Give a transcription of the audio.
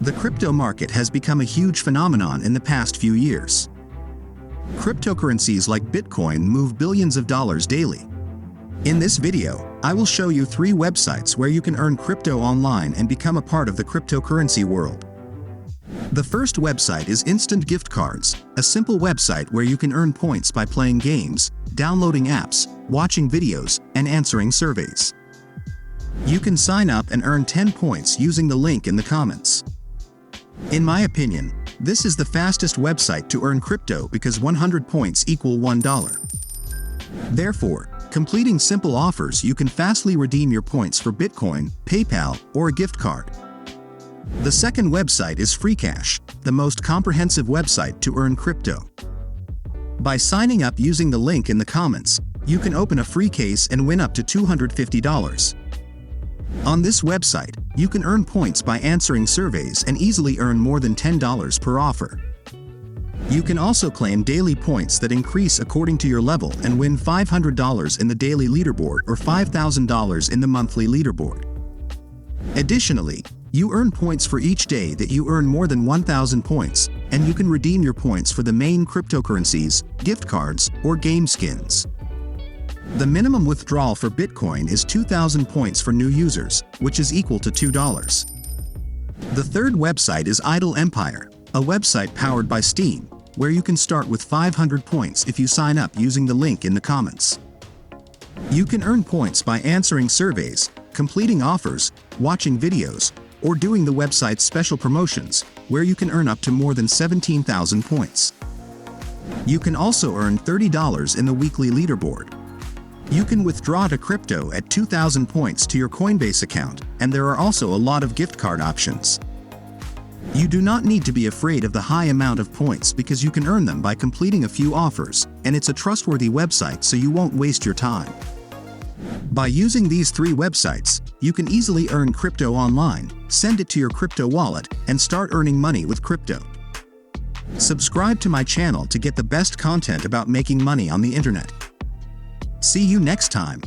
The crypto market has become a huge phenomenon in the past few years. Cryptocurrencies like Bitcoin move billions of dollars daily. In this video, I will show you 3 websites where you can earn crypto online and become a part of the cryptocurrency world. The first website is Instant Gift Cards, a simple website where you can earn points by playing games, downloading apps, watching videos, and answering surveys. You can sign up and earn 10 points using the link in the comments. In my opinion, this is the fastest website to earn crypto because 100 points equal $1. Therefore, completing simple offers, you can fastly redeem your points for Bitcoin, PayPal, or a gift card. The second website is FreeCash, the most comprehensive website to earn crypto. By signing up using the link in the comments, you can open a free case and win up to $250. On this website, you can earn points by answering surveys and easily earn more than $10 per offer. You can also claim daily points that increase according to your level and win $500 in the daily leaderboard or $5,000 in the monthly leaderboard. Additionally, you earn points for each day that you earn more than 1,000 points, and you can redeem your points for the main cryptocurrencies, gift cards, or game skins. The minimum withdrawal for Bitcoin is 2,000 points for new users, which is equal to $2. The third website is Idle Empire, a website powered by Steam, where you can start with 500 points if you sign up using the link in the comments. You can earn points by answering surveys, completing offers, watching videos, or doing the website's special promotions, where you can earn up to more than 17,000 points. You can also earn $30 in the weekly leaderboard. You can withdraw to crypto at 2,000 points to your Coinbase account, and there are also a lot of gift card options. You do not need to be afraid of the high amount of points because you can earn them by completing a few offers, and it's a trustworthy website so you won't waste your time. By using these 3 websites, you can easily earn crypto online, send it to your crypto wallet, and start earning money with crypto. Subscribe to my channel to get the best content about making money on the internet. See you next time.